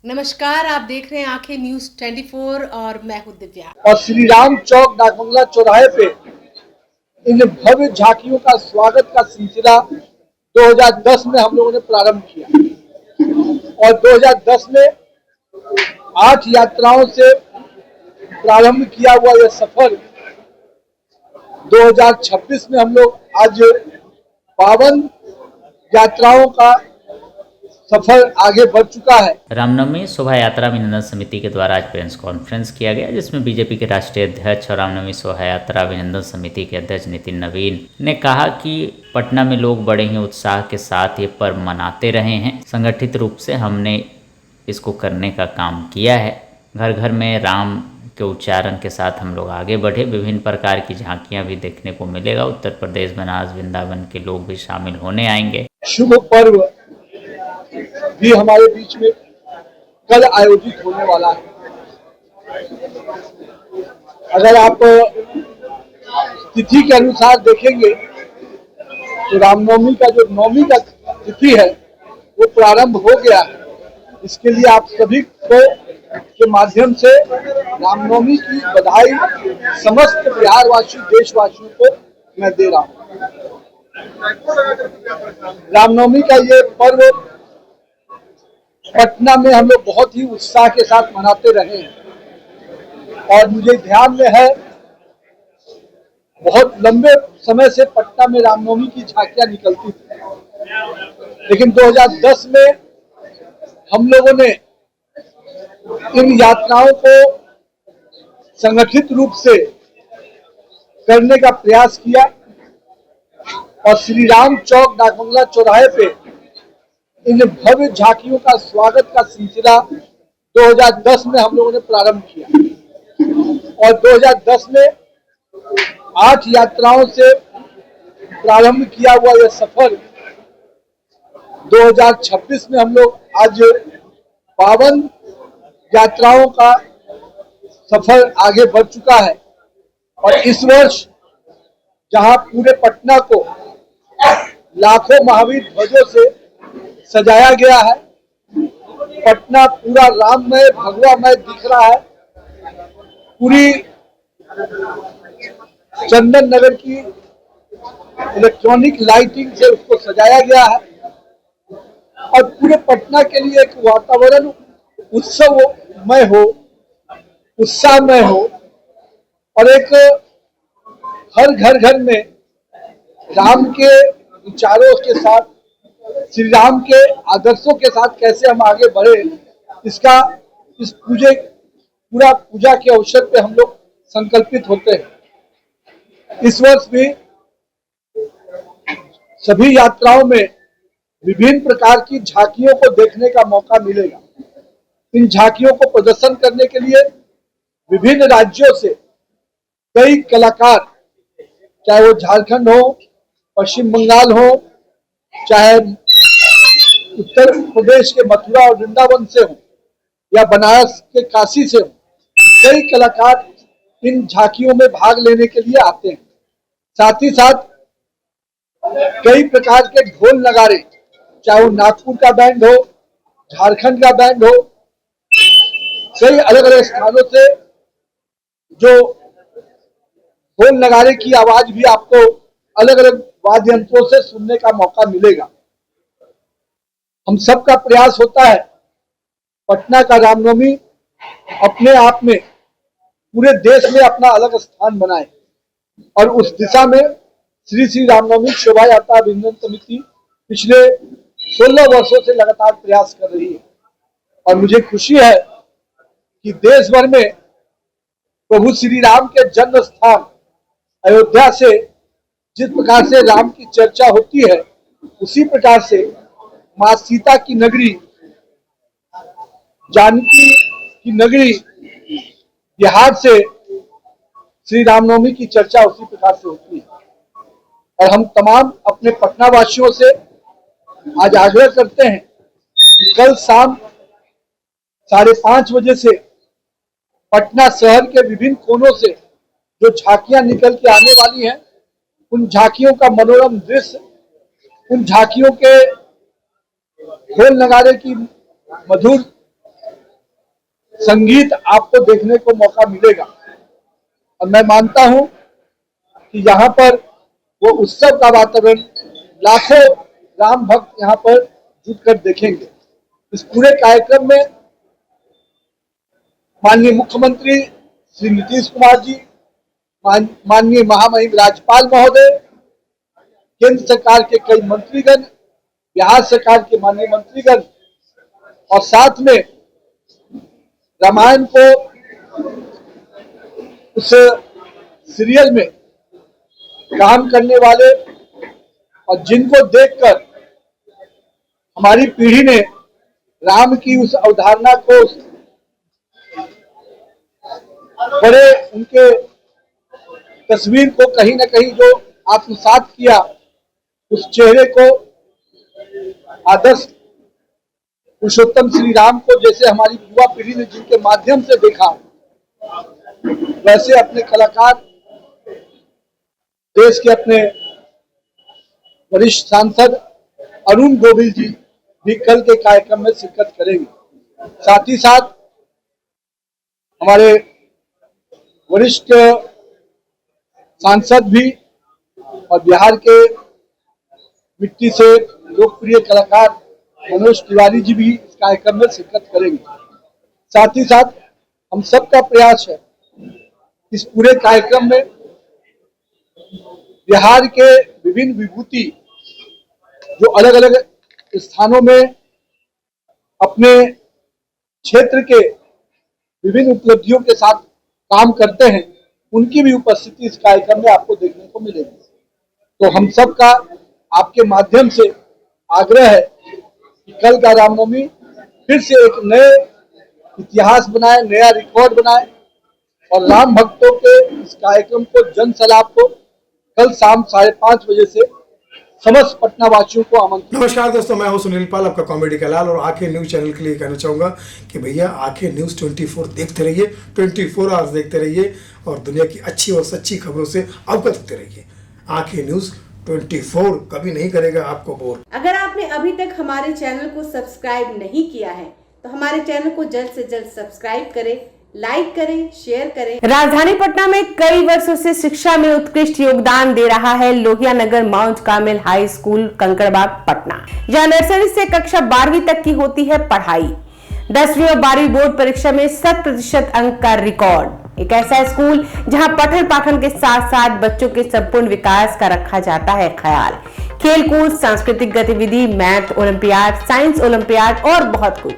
नमस्कार, आप देख रहे हैं आंखें न्यूज 24 और मैं हूं दिव्या। और श्री राम चौक डाकबंगला चौराहे पे इन भव्य झांकियों का स्वागत का सिलसिला 2010 में हम लोगों ने प्रारंभ किया और 2010 में 8 यात्राओं से प्रारंभ किया हुआ यह सफर 2026 में हम लोग आज 52 यात्राओं का सफर आगे बढ़ चुका है। रामनवमी शोभा यात्रा अभिनंदन समिति के द्वारा आज प्रेस कॉन्फ्रेंस किया गया, जिसमें बीजेपी के राष्ट्रीय अध्यक्ष और रामनवमी शोभा यात्रा अभिनंदन समिति के अध्यक्ष नितिन नवीन ने कहा कि पटना में लोग बड़े ही उत्साह के साथ ये पर्व मनाते रहे हैं। संगठित रूप से हमने इसको करने का काम किया है। घर घर में राम के उच्चारण के साथ हम लोग आगे बढ़े। विभिन्न प्रकार की झांकियाँ भी देखने को मिलेगा। उत्तर प्रदेश, बनारस, वृंदावन के लोग भी शामिल होने आएंगे। शुभ पर्व भी हमारे बीच में कल आयोजित होने वाला है। अगर आप तिथि के अनुसार देखेंगे तो रामनवमी का जो नवमी का तिथि है वो प्रारंभ हो गया है। इसके लिए आप सभी को के माध्यम से रामनवमी की बधाई समस्त बिहारवासी देशवासियों को मैं दे रहा हूँ। रामनवमी का ये पर्व पटना में हम लोग बहुत ही उत्साह के साथ मनाते रहे हैं और मुझे ध्यान में है बहुत लंबे समय से पटना में रामनवमी की झांकियां निकलती थी, लेकिन 2010 में हम लोगों ने इन यात्राओं को संगठित रूप से करने का प्रयास किया और श्री राम चौक डाकबंगला चौराहे पे इन भव्य झांकियों का स्वागत का सिलसिला 2010 में हम लोगों ने प्रारंभ किया और 2010 में 8 यात्राओं से प्रारंभ किया हुआ यह सफर 2026 में हम लोग आज 52 यात्राओं का सफर आगे बढ़ चुका है। और इस वर्ष जहां पूरे पटना को लाखों महावीर ध्वजों से सजाया गया है, पटना पूरा राममय भगवामय दिख रहा है। पूरी चंदन नगर की इलेक्ट्रॉनिक लाइटिंग से उसको सजाया गया है और पूरे पटना के लिए एक वातावरण उत्सवमय हो, उत्साहमय हो और एक हर घर में राम के विचारों के साथ, श्री राम के आदर्शों के साथ कैसे हम आगे बढ़े, इसका इस पूरा पूजा के अवसर पे हम लोग संकल्पित होते हैं। इस वर्ष भी सभी यात्राओं में विभिन्न प्रकार की झांकियों को देखने का मौका मिलेगा। इन झांकियों को प्रदर्शन करने के लिए विभिन्न राज्यों से कई कलाकार, चाहे वो झारखंड हो, पश्चिम बंगाल हो, चाहे उत्तर प्रदेश के मथुरा और वृंदावन से हो या बनारस के काशी से हो, कई कलाकार इन झांकियों में भाग लेने के लिए आते हैं। साथ ही साथ कई प्रकार के ढोल नगाड़े, चाहे वो नागपुर का बैंड हो, झारखंड का बैंड हो, कई अलग अलग स्थानों से जो ढोल नगाड़े की आवाज भी आपको अलग अलग वाद्य यंत्रों से सुनने का मौका मिलेगा। हम सबका प्रयास होता है पटना का रामनवमी अपने आप में पूरे देश में अपना अलग स्थान बनाए और उस दिशा में श्री रामनवमी शोभा यात्रा अभिनंदन समिति पिछले 16 वर्षों से लगातार प्रयास कर रही है और मुझे खुशी है कि देश भर में प्रभु श्री राम के जन्म स्थान अयोध्या से जिस प्रकार से राम की चर्चा होती है, उसी प्रकार से माँ सीता की नगरी, जानकी की नगरी बिहार से श्री रामनवमी की चर्चा उसी प्रकार से होती है। और हम तमाम अपने पटना वासियों से आज आग्रह करते हैं कि कल शाम 5:30 बजे से पटना शहर के विभिन्न कोनों से जो झांकियां निकल के आने वाली हैं, उन झांकियों का मनोरम दृश्य, उन झांकियों के ढोल नगाड़े की मधुर संगीत आपको देखने को मौका मिलेगा। और मैं मानता हूं कि यहाँ पर वो उत्सव का वातावरण लाखों राम भक्त यहाँ पर जुटकर देखेंगे। इस पूरे कार्यक्रम में माननीय मुख्यमंत्री श्री नीतीश कुमार जी, माननीय महामहिम राज्यपाल महोदय, केंद्र सरकार के कई मंत्रीगण, बिहार सरकार के माननीय मंत्रीगण और साथ में रामायण को उस सीरियल में काम करने वाले और जिनको देखकर हमारी पीढ़ी ने राम की उस अवधारणा को बड़े उनके तस्वीर को कहीं ना कहीं जो आत्मसात किया, उस चेहरे को आदर्श पुरुषोत्तम श्री राम को जैसे हमारी युवा पीढ़ी ने जिनके माध्यम से देखा, वैसे अपने कलाकार देश के अपने वरिष्ठ सांसद अरुण गोविल जी भी कल के कार्यक्रम में शिरकत करेंगे। साथ ही साथ हमारे वरिष्ठ सांसद भी और बिहार के मिट्टी से लोकप्रिय कलाकार मनोज तिवारी जी भी इस कार्यक्रम में शिरकत करेंगे। साथ ही साथ हम सबका प्रयास है इस पूरे कार्यक्रम में बिहार के विभिन्न विभूति जो अलग अलग स्थानों में अपने क्षेत्र के विभिन्न उपलब्धियों के साथ काम करते हैं, उनकी भी उपस्थिति इस कार्यक्रम में आपको देखने को मिलेगी। तो हम सब का आपके माध्यम से आग्रह है कि कल का रामनवमी फिर से एक नए इतिहास बनाए, नया रिकॉर्ड बनाए और राम भक्तों के इस कार्यक्रम को, जन सलाप को कल शाम 5:30 बजे से समस्त पटना वासियों को आमंत्रित। नमस्कार दोस्तों, मैं हूं सुनील पाल, आपका कॉमेडी का लाल, और आंखें न्यूज चैनल के लिए कहना चाहूंगा कि भैया आंखें न्यूज 24 देखते रहिए, 24 आवर्स देखते रहिए और दुनिया की अच्छी और सच्ची खबरों से अवगत होते रहिए। आंखें न्यूज 24 कभी नहीं करेगा आपको बोर। अगर आपने अभी तक हमारे चैनल को सब्सक्राइब नहीं किया है तो हमारे चैनल को जल्द से जल्द सब्सक्राइब करें, लाइक करें, शेयर करें। राजधानी पटना में कई वर्षों से शिक्षा में उत्कृष्ट योगदान दे रहा है Lohia Nagar mount Carmel high school Kankarbagh Patna. यह नर्सरी से कक्षा 12वीं तक की होती है पढ़ाई। 10वीं और 12वीं बोर्ड परीक्षा में 100% अंक का रिकॉर्ड। एक ऐसा स्कूल जहां पठन पाठन के साथ साथ बच्चों के संपूर्ण विकास का रखा जाता है ख्याल। खेलकूद, सांस्कृतिक गतिविधि, मैथ ओलंपियाड, साइंस ओलंपियाड और बहुत कुछ।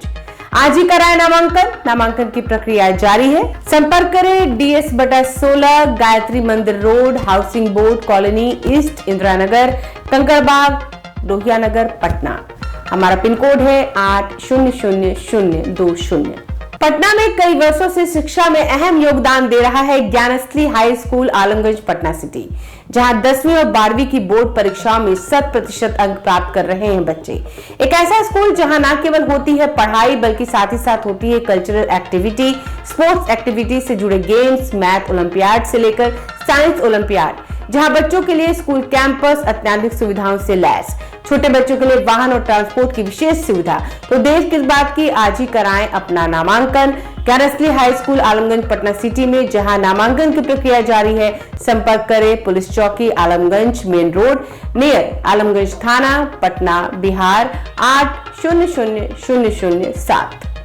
आज ही कराए नामांकन की प्रक्रिया जारी है। संपर्क करें DS/16 Gayatri Mandir road, housing board colony east, Indira Nagar, Kankarbagh, Lohia Nagar, Patna. हमारा पिन कोड है 800020। पटना में कई वर्षों से शिक्षा में अहम योगदान दे रहा है Gyansthali high school Alamganj Patna city, जहां 10वीं और 12वीं की बोर्ड परीक्षाओं में 100% अंक प्राप्त कर रहे हैं बच्चे। एक ऐसा स्कूल जहां न केवल होती है पढ़ाई बल्कि साथ ही साथ होती है कल्चरल एक्टिविटी, स्पोर्ट्स एक्टिविटी से जुड़े गेम्स, मैथ ओलंपियाड से लेकर साइंस ओलंपियाड, जहां बच्चों के लिए स्कूल कैंपस अत्याधुनिक सुविधाओं से लैस, छोटे बच्चों के लिए वाहन और ट्रांसपोर्ट की विशेष सुविधा। तो देर किस बात की, आज ही कराएं अपना नामांकन Gyansthali high school Alamganj Patna city में, जहां नामांकन की प्रक्रिया जारी है। संपर्क करें पुलिस चौकी Alamganj main road near Alamganj थाना, पटना, बिहार 800007।